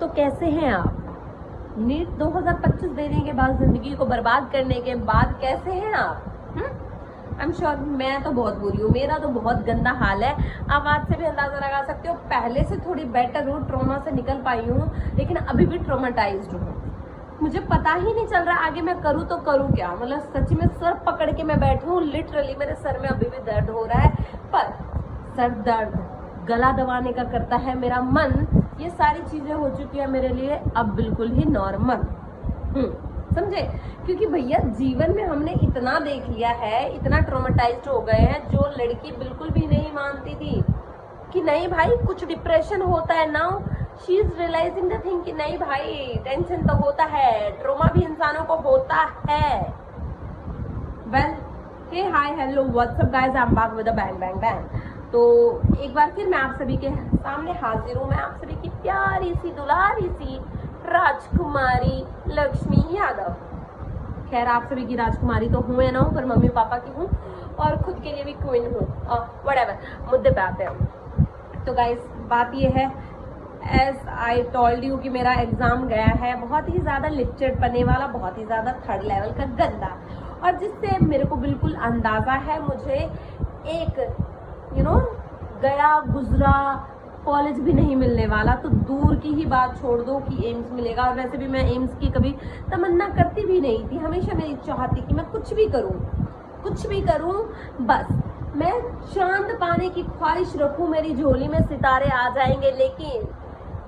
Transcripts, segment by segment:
तो कैसे हैं आप? नीट 2025 देने के बाद, जिंदगी को बर्बाद करने के बाद कैसे हैं आप? आई एम श्योर मैं तो बहुत बुरी हूँ, मेरा तो बहुत गंदा हाल है। आप आज से भी अंदाजा लगा सकते हो, पहले से थोड़ी बेटर हूँ, ट्रॉमा से निकल पाई हूँ, लेकिन अभी भी ट्रॉमेटाइज्ड हूँ। मुझे पता ही नहीं चल रहा आगे मैं करूँ तो करूँ क्या। मतलब सच में सर पकड़ के मैं बैठी हूँ, लिटरली मेरे सर में अभी भी दर्द हो रहा है, पर सर दर्द गला दबाने का करता है मेरा मन। ये सारी चीजें हो चुकी है मेरे लिए अब बिल्कुल ही नॉर्मल, समझे? क्योंकि भैया जीवन में हमने इतना देख लिया है, इतना ट्रॉमेटाइज्ड हो गए हैं। जो लड़की बिल्कुल भी नहीं मानती थी कि नहीं भाई कुछ डिप्रेशन होता है, now she is realising the thing कि नहीं भाई टेंशन तो होता है, ट्रॉमा भी इंसानों को होता है। Well, hey hi hello what's up guys, I am back with a bang bang bang. तो एक बार फिर मैं आप सभी के सामने हाजिर हूँ। मैं आप सभी की प्यारी सी दुलारी सी राजकुमारी लक्ष्मी यादव। खैर आप सभी की राजकुमारी तो हूँ ना, पर मम्मी पापा की हूँ और खुद के लिए भी क्वीन हूँ। व्हाटएवर, मुद्दे पे आते हैं। तो गाइस बात ये है, एज आई टोल्ड यू कि मेरा एग्जाम गया है बहुत ही ज़्यादा लिक्चर पने वाला, बहुत ही ज़्यादा थर्ड लेवल का गंदा, और जिससे मेरे को बिल्कुल अंदाज़ा है मुझे एक गया गुजरा कॉलेज भी नहीं मिलने वाला। तो दूर की ही बात छोड़ दो कि एम्स मिलेगा, और वैसे भी मैं एम्स की कभी तमन्ना करती भी नहीं थी। हमेशा मेरी चाहती कि मैं कुछ भी करूं, बस मैं चांद पाने की ख्वाहिश रखूं, मेरी झोली में सितारे आ जाएंगे। लेकिन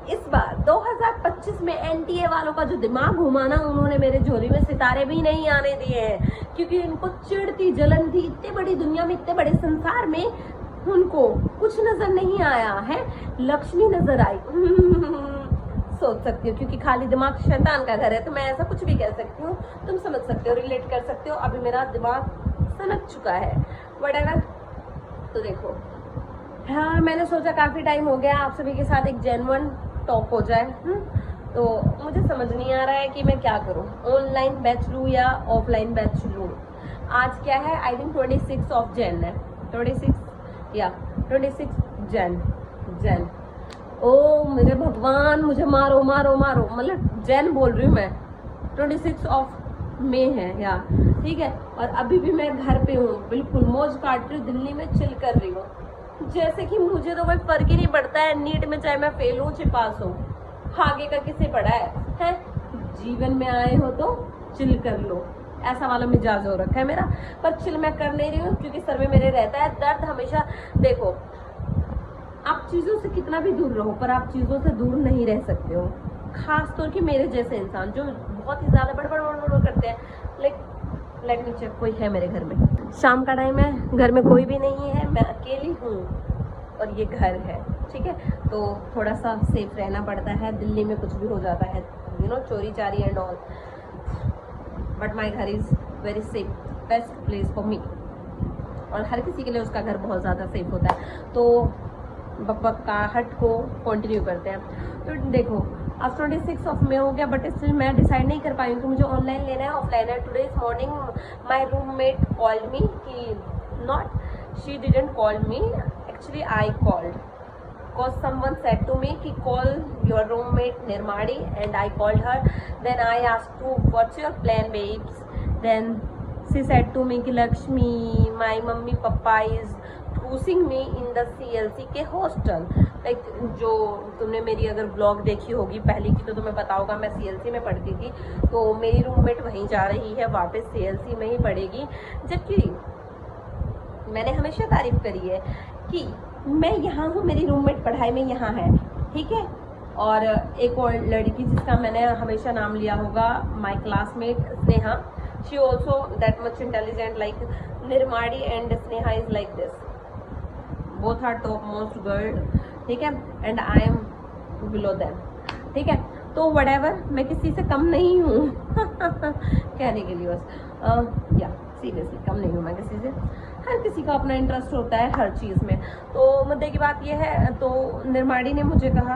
इस बार 2025 में एनटीए वालों का जो दिमाग घुमा ना, उन्होंने मेरे झोली में सितारे भी नहीं आने दिए हैं, क्योंकि इनको चिढ़ती जलन थी। इतने बड़ी दुनिया में, इतने बड़े संसार में उनको कुछ नजर नहीं आया है, लक्ष्मी नजर आई। सोच सकती हो, क्योंकि खाली दिमाग शैतान का घर है, तो मैं ऐसा कुछ भी कह सकती हूँ, तुम समझ सकते हो, रिलेट कर सकते हो। अभी मेरा दिमाग सनक चुका है, व्हाटएवर। तो देखो, हाँ मैंने सोचा काफी टाइम हो गया आप सभी के साथ एक जेन्युइन टॉक हो जाए। तो मुझे समझ नहीं आ रहा है कि मैं क्या करूँ, ऑनलाइन बैच लूँ या ऑफलाइन बैच लूँ। आज क्या है, आई थिंक 26 ऑफ जैन है, 26 जैन। ओ मेरे भगवान, मुझे मारो मारो मारो, मतलब जैन बोल रही हूँ मैं। 26 ऑफ मई है या, ठीक है। और अभी भी मैं घर पे हूँ, बिल्कुल मौज काट रही हूँ, दिल्ली में चिल कर रही हूँ। जैसे कि मुझे तो कोई फर्क ही नहीं पड़ता है, नीट में चाहे मैं फेल हूँ चाहे पास हूँ, आगे का किसे पड़ा है? जीवन में आए हो तो चिल कर लो, ऐसा वाला मिजाज हो रखा है मेरा। पर चिल मैं कर नहीं रही हूँ, क्योंकि सर में मेरे रहता है दर्द हमेशा। देखो, आप चीजों से कितना भी दूर रहो, पर आप चीजों से दूर नहीं रह सकते हो। खास तौर के मेरे जैसे इंसान जो बहुत ही ज्यादा बड़बड़ करते हैं। लेट मी चेक, कोई है मेरे घर में? शाम का टाइम है, घर में कोई भी नहीं है, मैं अकेली हूँ और ये घर है, ठीक है। तो थोड़ा सा सेफ रहना पड़ता है, दिल्ली में कुछ भी हो जाता है, चोरी चारी एंड ऑल, बट माई घर is very safe, best place for me. और हर किसी के लिए उसका घर बहुत ज़्यादा सेफ होता है। तो बकबकाहट को कंटिन्यू करते हैं। तो देखो, अब 26 ऑफ मई हो गया, बट स्टिल मैं डिसाइड नहीं कर पाई हूँ कि मुझे ऑनलाइन लेना है ऑफलाइन है। Today is morning my roommate called me कि not, she didn't call me, actually I called, because someone said to me कि call your roommate Nirmadi, and I called her. Then I asked to what's your plan babes, then she said to me कि Lakshmi, my mummy papa is ठूसिंग me in the CLC के hostel। Like जो तुमने मेरी अगर blog देखी होगी पहले की, तो तुम्हें पता होगा मैं CLC में पढ़ती थी, तो मेरी रूममेट वहीं जा रही है वापस CLC में ही पढ़ेगी। जबकि मैंने हमेशा तारीफ करी है कि मैं यहाँ हूँ, मेरी रूममेट पढ़ाई में यहाँ है, ठीक है। और एक और लड़की जिसका मैंने हमेशा नाम लिया होगा, my classmate Sneha, she also that much intelligent like निर्माड़ी, and Sneha is like this, both are top most girl, ठीक है, and I am below them, ठीक है। तो व्हाटएवर, मैं किसी से कम नहीं हूँ कहने के लिए बस, या सीरियसली कम नहीं हूँ मैं किसी से। हर किसी का अपना इंटरेस्ट होता है हर चीज़ में। तो मुद्दे की बात यह है, तो निर्माड़ी ने मुझे कहा,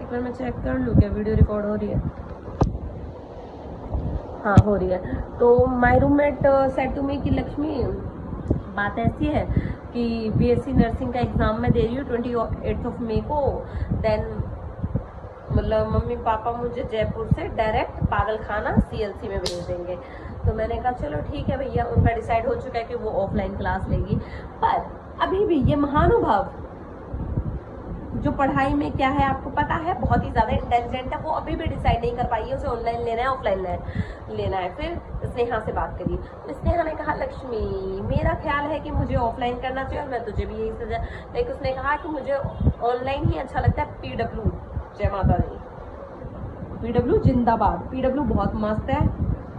एक बार मैं चेक कर लूँ क्या वीडियो रिकॉर्ड हो रही है, हाँ हो रही है। तो my roommate said to me कि लक्ष्मी, बात ऐसी है कि BSc नर्सिंग का एग्ज़ाम मैं दे रही हूँ 28 ऑफ मई को, देन मतलब मम्मी पापा मुझे जयपुर से डायरेक्ट पागल खाना CLC में भेज देंगे। तो मैंने कहा चलो ठीक है भैया, उनका डिसाइड हो चुका है कि वो ऑफलाइन क्लास लेगी। पर अभी भी ये महानुभाव जो पढ़ाई में क्या है आपको पता है, बहुत ही ज़्यादा इंटेलिजेंट है, वो अभी भी डिसाइड नहीं कर पाई है उसे ऑनलाइन लेना है ऑफलाइन लेना है। फिर स्नेहा से बात करी, तो स्नेहा ने कहा लक्ष्मी मेरा ख्याल है कि मुझे ऑफलाइन करना चाहिए और मैं तुझे भी यही सजा, लेकिन उसने कहा कि मुझे ऑनलाइन ही अच्छा लगता है। PW जय माता दी, PW जिंदाबाद, PW बहुत मस्त है,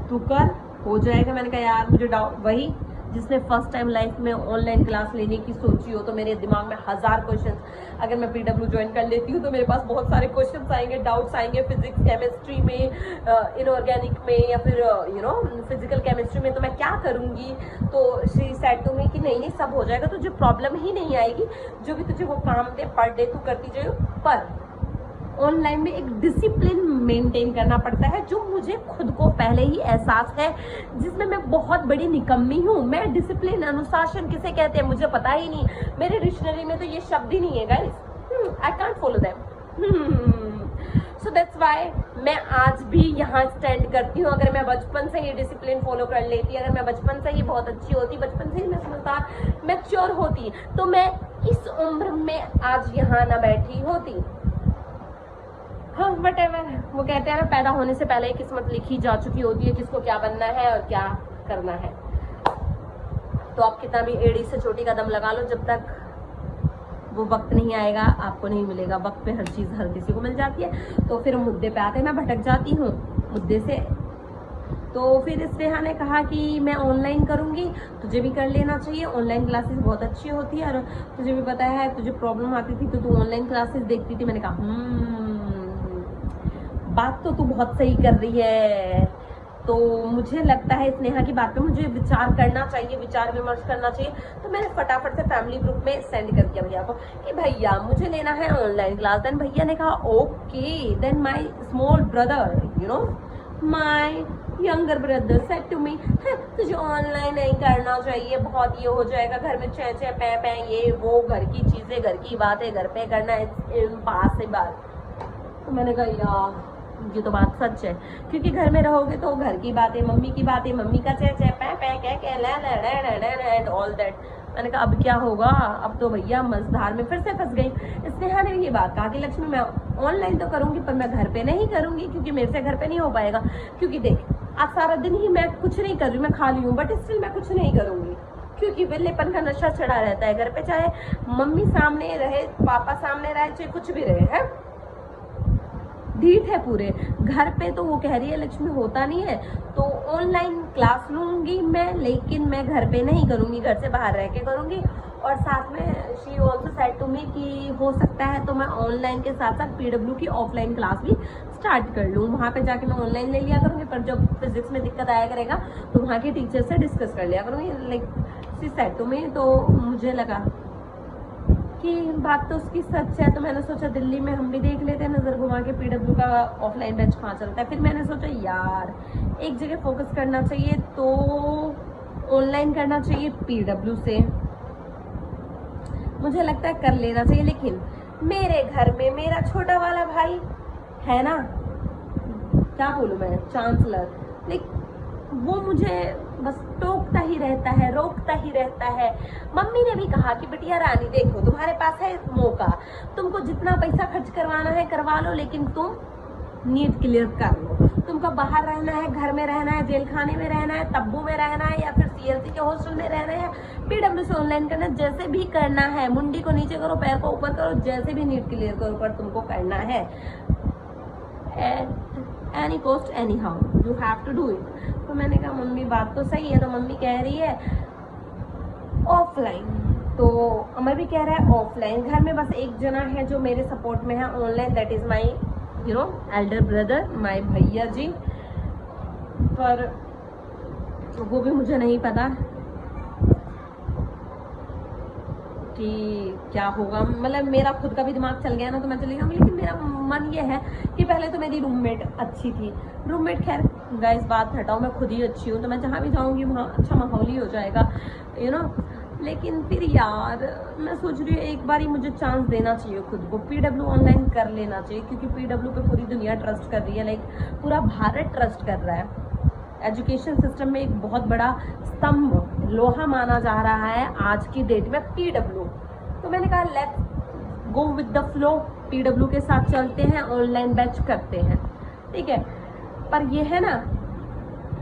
तू कर हो जाएगा। मैंने कहा यार मुझे डाउट, वही जिसने फर्स्ट टाइम लाइफ में ऑनलाइन क्लास लेने की सोची हो, तो मेरे दिमाग में 1000 क्वेश्चंस, अगर मैं PW ज्वाइन कर लेती हूँ तो मेरे पास बहुत सारे क्वेश्चंस आएंगे, डाउट्स आएंगे फिजिक्स केमिस्ट्री में, इनऑर्गेनिक में, या फिर फिजिकल केमिस्ट्री में, तो मैं क्या करूँगी। तो शी सेड टू मी कि नहीं सब हो जाएगा, तुझे प्रॉब्लम ही नहीं आएगी, जो भी तुझे वो काम दे पर डे तू करती जाए। पर ऑनलाइन में एक डिसिप्लिन मेंटेन करना पड़ता है, जो मुझे खुद को पहले ही एहसास है, जिसमें मैं बहुत बड़ी निकम्मी हूँ। मैं डिसिप्लिन, अनुशासन किसे कहते हैं मुझे पता ही नहीं, मेरे डिक्शनरी में तो ये शब्द ही नहीं है guys, I can't follow them. So that's why मैं आज भी यहाँ स्टैंड करती हूँ। अगर मैं बचपन से ही डिसिप्लिन फॉलो कर लेती, अगर मैं बचपन से ही बहुत अच्छी होती, बचपन से ही मैं समझदार मैच्योर होती, तो मैं इस उम्र में आज यहाँ ना बैठी होती। हाँ वटेवर, वो कहते हैं ना पैदा होने से पहले किस्मत लिखी जा चुकी होती है, किसको क्या बनना है और क्या करना है। तो आप कितना भी एड़ी से चोटी का दम लगा लो, जब तक वो वक्त नहीं आएगा आपको नहीं मिलेगा। वक्त पे हर चीज़ हर किसी को मिल जाती है। तो फिर मुद्दे पे आते हैं, मैं भटक जाती हूँ मुद्दे से। तो फिर स्नेहा ने कहा कि मैं ऑनलाइन करूँगी, तुझे भी कर लेना चाहिए, ऑनलाइन क्लासेस बहुत अच्छी होती है, और तुझे भी पता है तुझे प्रॉब्लम आती थी तो तू ऑनलाइन क्लासेस देखती थी। मैंने कहा बात तो तू बहुत सही कर रही है। तो मुझे लगता है स्नेहा की बात पे मुझे विचार करना चाहिए, विचार विमर्श करना चाहिए। तो मैंने फटाफट से फैमिली ग्रुप में सेंड कर दिया भैया को कि भैया मुझे लेना है ऑनलाइन क्लास। देन भैया ने कहा okay. Then my small brother, you know my younger brother said to me, तुझे ऑनलाइन नहीं करना चाहिए, बहुत ये हो जाएगा, घर में चे चे पे पे ये वो, घर की चीजें, घर की बातें घर पे करना, इट्स इम्पॉसिबल। तो मैंने कहा यार ये तो बात सच है, क्योंकि घर में रहोगे तो घर की बातें, मम्मी की बातें, मम्मी का चे चे पे पे कह एंड ऑल दैट। मैंने कहा अब क्या होगा, अब तो भैया मझधार में फिर से फंस गई। स्नेहा ने ये बात कहा कि लक्ष्मी मैं ऑनलाइन तो करूंगी पर मैं घर पे नहीं करूंगी, क्योंकि मेरे से घर पे नहीं हो पाएगा। क्योंकि देख आज सारा दिन ही मैं कुछ नहीं कर रही हूँ, मैं खाली हूँ, बट स्टिल मैं कुछ नहीं करूंगी, क्योंकि वेलेपन का नशा चढ़ा रहता है घर पे, चाहे मम्मी सामने रहे, पापा सामने रहे, चाहे कुछ भी रहे, है ढीठ है पूरे। घर पे तो वो कह रही है लक्ष्मी होता नहीं है, तो ऑनलाइन क्लास लूंगी मैं, लेकिन मैं घर पे नहीं करूंगी, घर से बाहर रह के करूंगी। और साथ में she also said to me कि हो सकता है तो मैं ऑनलाइन के साथ साथ PW की ऑफलाइन क्लास भी स्टार्ट कर लूँ, वहाँ पे जाके मैं ऑनलाइन ले लिया करूँगी, पर जब फिजिक्स में दिक्कत आया करेगा तो वहाँ के टीचर से डिस्कस कर लिया करूँगी, like she said to me. तो मुझे लगा कि बात तो उसकी सच है, तो मैंने सोचा दिल्ली में हम भी देख लेते हैं नज़र घुमा के PW का ऑफलाइन बैच कहाँ चलता है। फिर मैंने सोचा यार एक जगह फोकस करना चाहिए, तो ऑनलाइन करना चाहिए PW से, मुझे लगता है कर लेना चाहिए। लेकिन मेरे घर में मेरा छोटा वाला भाई है ना, क्या बोलूँ मैं, चांसलर, लेकिन वो मुझे बस टोकता ही रहता है, रोकता ही रहता है। मम्मी ने भी कहा कि बिटिया रानी देखो तुम्हारे पास है मौका, तुमको जितना पैसा खर्च करवाना है करवा लो, लेकिन तुम नीट क्लियर कर लो। तुमको बाहर रहना है, घर में रहना है, जेल खाने में रहना है, तब्बू में रहना है, या फिर CLC के हॉस्टल में रहना है, PW से ऑनलाइन करना है, जैसे भी करना है, मुंडी को नीचे करो, पैर को ऊपर करो, जैसे भी नीट क्लियर करो, पर तुमको करना है। Any cost anyhow you have to do it. तो मैंने कहा मम्मी बात तो सही है, तो मम्मी कह रही है ऑफलाइन, तो अमर भी कह रहा है ऑफलाइन। घर में बस एक जना है जो मेरे सपोर्ट में है online, that is my you know elder brother, my bhaiya ji, पर वो भी मुझे नहीं पता कि क्या होगा। मतलब मेरा खुद का भी दिमाग चल गया ना तो मैं चली जाऊँगी, लेकिन मेरा मन ये है कि पहले तो मेरी रूममेट अच्छी थी, रूममेट खैर गाइस बात हटाओ, मैं खुद ही अच्छी हूँ, तो मैं जहाँ भी जाऊँगी वहाँ अच्छा माहौल ही हो जाएगा, यू नो। लेकिन फिर यार मैं सोच रही हूँ एक बार ही मुझे चांस देना चाहिए खुद को, पीडब्ल्यू ऑनलाइन कर लेना चाहिए, क्योंकि पीडब्ल्यू पे पूरी दुनिया ट्रस्ट कर रही है, लाइक पूरा भारत ट्रस्ट कर रहा है। एजुकेशन सिस्टम में एक बहुत बड़ा स्तंभ, लोहा माना जा रहा है आज की डेट में पीडब्ल्यू। तो मैंने कहा let's go with the flow, PW के साथ चलते हैं, ऑनलाइन बैच करते हैं, ठीक है। पर ये है ना,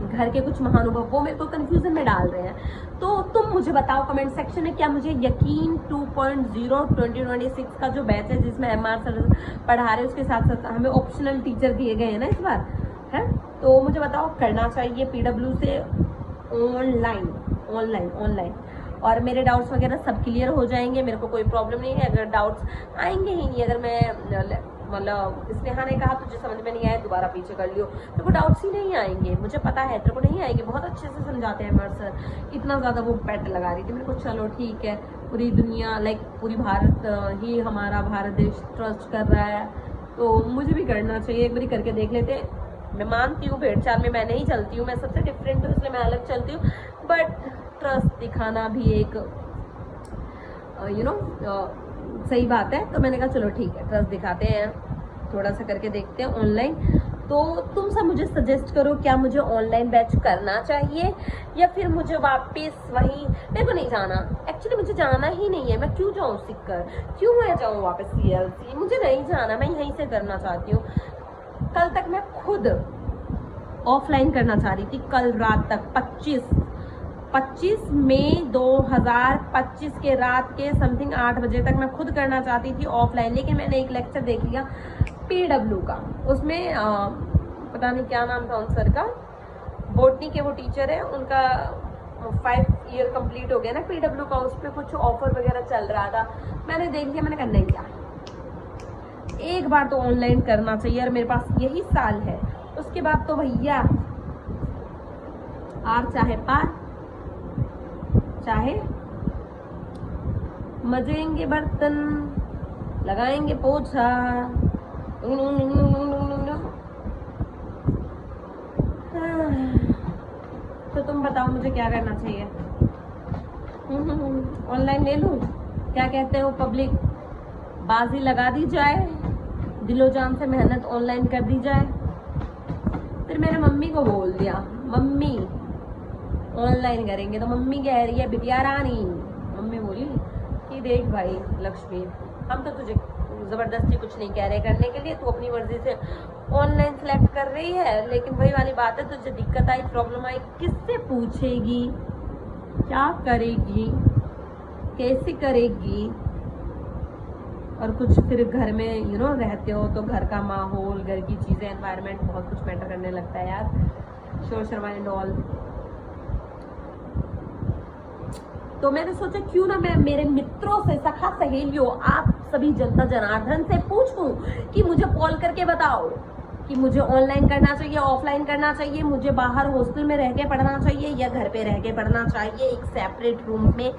घर के कुछ महानुभव वो मेरे को कंफ्यूजन में डाल रहे हैं। तो तुम मुझे बताओ कमेंट सेक्शन में, क्या मुझे यकीन 2.0 2026 का जो बैच है जिसमें MR सर पढ़ा रहे हैं, उसके साथ साथ हमें ऑप्शनल टीचर दिए गए हैं ना इस बार, है, तो मुझे बताओ करना चाहिए पीडब्ल्यू से ऑनलाइन ऑनलाइन ऑनलाइन, और मेरे डाउट्स वगैरह सब क्लियर हो जाएंगे, मेरे को कोई प्रॉब्लम नहीं है। अगर डाउट्स आएंगे ही नहीं, अगर मैं मतलब स्नेहा ने कहा तुझे समझ में नहीं आया दोबारा पीछे कर लियो, तो वो डाउट्स ही नहीं आएंगे, मुझे पता है तेरे को नहीं आएंगे, बहुत अच्छे से समझाते हैं MR सर। इतना ज़्यादा वो पेट लगा रही थी मेरे को, चलो ठीक है, पूरी दुनिया लाइक पूरी भारत ही हमारा भारत देश ट्रस्ट कर रहा है, तो मुझे भी करना चाहिए, एक बार करके देख लेते। मैं मानती हूँ भेड़ चाल में मैं नहीं चलती हूँ, मैं सबसे डिफरेंट हूँ इसलिए मैं अलग चलती हूँ, बट ट्रस्ट दिखाना भी एक सही बात है। तो मैंने कहा चलो ठीक है, ट्रस्ट दिखाते हैं, थोड़ा सा करके देखते हैं ऑनलाइन। तो तुम सब मुझे सजेस्ट करो, क्या मुझे ऑनलाइन बैच करना चाहिए या फिर मुझे वापस वही, मेरे को नहीं जाना, एक्चुअली मुझे जाना ही नहीं है, मैं क्यों जाऊँ सीखकर, क्यों मैं जाऊँ वापस CLC, मुझे नहीं जाना, मैं यहीं से करना चाहती हूँ। कल तक मैं खुद ऑफलाइन करना चाह रही थी, कल रात तक 25 मई 2025 के रात के समथिंग 8 बजे तक मैं खुद करना चाहती थी ऑफलाइन, लेकिन मैंने एक लेक्चर देख लिया पीडब्ल्यू का, उसमें पता नहीं क्या नाम था उन सर का, बॉटनी के वो टीचर है, उनका 5 ईयर कंप्लीट हो गया ना पीडब्ल्यू का, उस पर कुछ ऑफर वगैरह चल रहा था, मैंने देख लिया, मैंने कहा नहीं यार एक बार तो ऑनलाइन करना चाहिए, और मेरे पास यही साल है, उसके बाद तो भैया आर चाहे पार, चाहे मजेंगे बर्तन, लगाएंगे पोछा। तो तुम बताओ मुझे क्या करना चाहिए, ऑनलाइन ले लूं, क्या कहते हो पब्लिक, बाजी लगा दी जाए, दिलो जान से मेहनत ऑनलाइन कर दी जाए। फिर मैंने मम्मी को बोल दिया, मम्मी ऑनलाइन करेंगे, तो मम्मी कह रही है बिटिया रानी, मम्मी बोली कि देख भाई लक्ष्मी, हम तो तुझे ज़बरदस्ती कुछ नहीं कह रहे करने के लिए, तू अपनी मर्जी से ऑनलाइन सेलेक्ट कर रही है, लेकिन वही वाली बात है, तुझे दिक्कत आई, प्रॉब्लम आई, किससे पूछेगी, क्या करेगी, कैसे करेगी, और कुछ फिर घर में रहते हो तो घर का माहौल, घर की चीज़ें, एनवायरनमेंट बहुत कुछ मैटर करने लगता है यार, शोर शर्मा एंड ऑल। तो मैंने सोचा क्यों ना मैं मेरे मित्रों से, सखा सहेलियों, आप सभी जनता जनार्दन से पूछूं कि मुझे कॉल करके बताओ कि मुझे ऑनलाइन करना चाहिए, ऑफलाइन करना चाहिए, मुझे बाहर हॉस्टल में रह के पढ़ना चाहिए या घर पे रह के पढ़ना चाहिए, एक सेपरेट रूम में,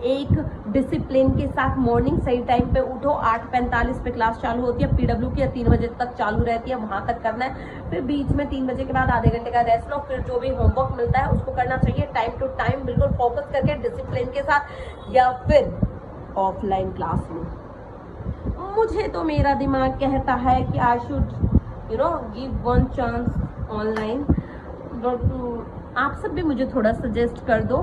एक डिसिप्लिन के साथ, मॉर्निंग सही टाइम पे उठो, 8:45 पे क्लास चालू होती है पीडब्ल्यू की, 3 बजे तक चालू रहती है, वहां तक करना है, फिर बीच में 3 बजे के बाद आधे घंटे का रेस्ट लो, फिर जो भी होमवर्क मिलता है उसको करना चाहिए टाइम टू टाइम, बिल्कुल फोकस करके डिसिप्लिन के साथ, या फिर ऑफलाइन क्लास में। मुझे तो मेरा दिमाग कहता है कि I should give one chance online, आप सब भी मुझे थोड़ा सजेस्ट कर दो,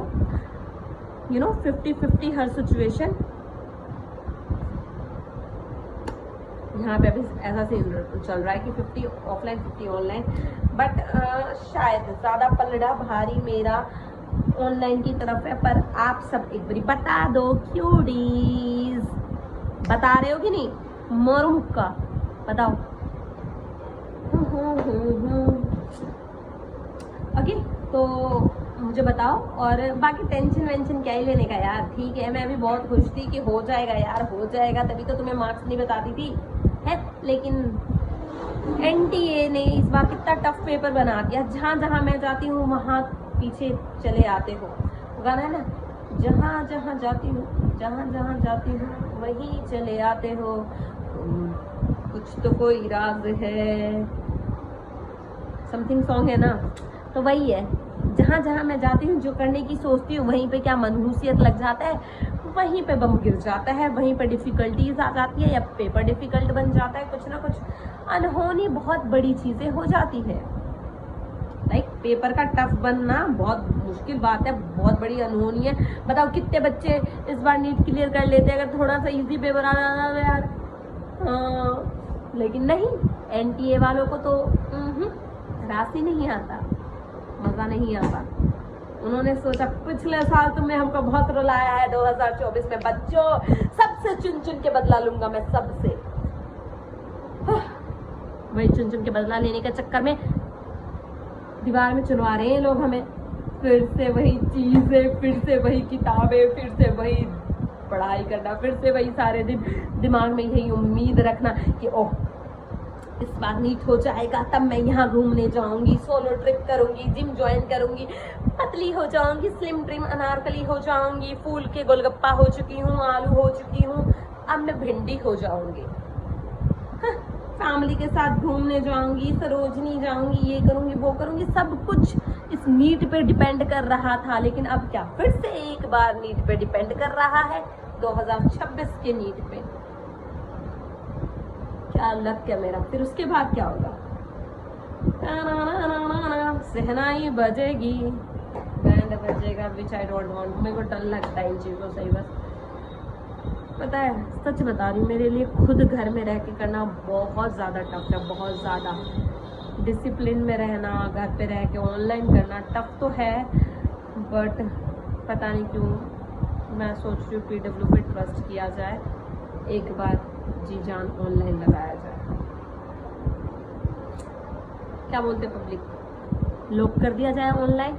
50-50 हर सिचुएशन। यहाँ पे अभी ऐसा सीन चल रहा है कि 50 ऑफलाइन 50 ऑनलाइन, बट शायद ज़्यादा पलड़ा भारी मेरा ऑनलाइन की तरफ है। पर आप सब एक बारी बता दो क्यूडीज, बता रहे हो कि नहीं, मोरू मुक्का बताओ। ओके, तो मुझे बताओ, और बाकी टेंशन वेंशन क्या ही लेने का यार, ठीक है, मैं भी बहुत खुश थी कि हो जाएगा यार, हो जाएगा, तभी तो तुम्हें मार्क्स नहीं बताती थी है, लेकिन NTA ने इस बार कितना टफ पेपर बना दिया, जहाँ जहाँ मैं जाती हूँ वहाँ पीछे चले आते हो, गाना है ना, जहाँ जहाँ जाती हूँ, जहाँ जहाँ जाती हूँ वहीं चले आते हो, कुछ तो कोई राज है, समथिंग सॉन्ग है ना, तो वही है, जहाँ जहाँ मैं जाती हूँ जो करने की सोचती हूँ वहीं पे क्या मनहूसियत लग जाता है, वहीं पे बम गिर जाता है, वहीं पे डिफ़िकल्टीज आ जाती है या पेपर डिफ़िकल्ट बन जाता है, कुछ ना कुछ अनहोनी बहुत बड़ी चीज़ें हो जाती है। लाइक पेपर का टफ बनना बहुत मुश्किल बात है, बहुत बड़ी अनहोनी है। बताओ कितने बच्चे इस बार नीट क्लियर कर लेते हैं अगर थोड़ा सा इजी पेपर आ जाता है यार। हाँ, लेकिन नहीं, एनटीए वालों को तो राशि नहीं आता, मज़ा नहीं आता। उन्होंने सोचा पिछले साल तुमने हमको बहुत रुलाया है, 2024 में बच्चों सबसे चुन चुन के बदला लूंगा मैं, सबसे। वही चुन चुन के बदला लेने के चक्कर में दीवार में चुनवा रहे हैं लोग हमें, फिर से वही चीजें, फिर से वही किताबें, फिर से वही पढ़ाई करना, फिर से वही सारे दिन दिमाग में यही उम्मीद रखना कि ओह इस बार नीट हो जाएगा तब मैं यहाँ घूमने जाऊंगी, सोलो ट्रिप करूंगी, जिम ज्वाइन करूंगी, पतली हो जाऊंगी, स्लिम ट्रिम अनारकली हो जाऊंगी, फूल के गोलगप्पा हो चुकी हूँ, आलू हो चुकी हूँ, अब मैं भिंडी हो जाऊंगी। फैमिली के साथ घूमने जाऊंगी, सरोजनी जाऊंगी, ये करूंगी वो करूंगी, सब कुछ इस नीट पे डिपेंड कर रहा था। लेकिन अब क्या, फिर से एक बार नीट पे डिपेंड कर रहा है, 2026 के नीट पे। क्या लग क्या मेरा, फिर उसके बाद क्या होगा, सहनाई बजेगी, बैंड बजेगा, विच आई डोंट वांट। मेरे को डर लगता है इन चीज़ों से ही बस। पता है, सच बता रही हूँ, मेरे लिए खुद घर में रह के करना बहुत ज़्यादा टफ है, बहुत ज़्यादा। डिसिप्लिन में रहना, घर पे रह के ऑनलाइन करना टफ तो है, बट पता नहीं क्यों मैं सोच रही हूँ PW पे ट्रस्ट किया जाए, एक बार जी जान ऑनलाइन लगाया जाए। क्या बोलते पब्लिक, लॉक कर दिया जाए online?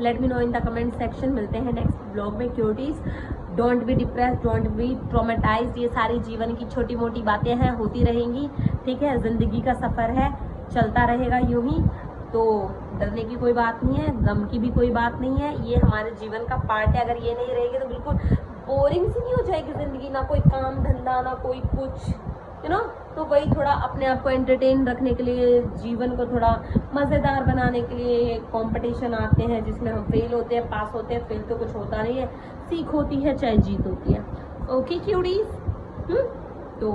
Let me know in the comment section. मिलते हैं नेक्स्ट ब्लॉग में। Cuties, don't be depress, don't be traumatised. ये सारी जीवन की छोटी मोटी बातें हैं, होती रहेंगी, ठीक है। ज़िंदगी का सफ़र है, चलता रहेगा यूं ही, तो डरने की कोई बात नहीं है, गम की भी कोई बात नहीं है। ये हमारे जीवन का पार्ट है। अगर ये नहीं रहेगी तो बिल्कुल बोरिंग सी नहीं हो जाएगी ज़िंदगी, ना कोई काम धंधा, ना कोई कुछ, यू नो। तो वही थोड़ा अपने आप को एंटरटेन रखने के लिए, जीवन को थोड़ा मज़ेदार बनाने के लिए कंपटीशन आते हैं जिसमें हम फेल होते हैं, पास होते हैं। फेल तो कुछ होता नहीं है, सीख होती है, चाहे जीत होती है। ओके क्यूटीज, तो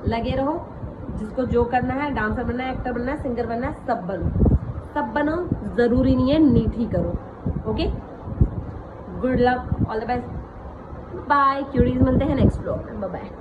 लगे रहो, जिसको जो करना है, डांसर बनना है, एक्टर बनना है, सिंगर बनना है, सब बनो, सब बनो। ज़रूरी नहीं है नीट ही करो। Okay, good luck, all the best, bye cuties. मिलते हैं नेक्स्ट ब्लॉग में, बाय बाय।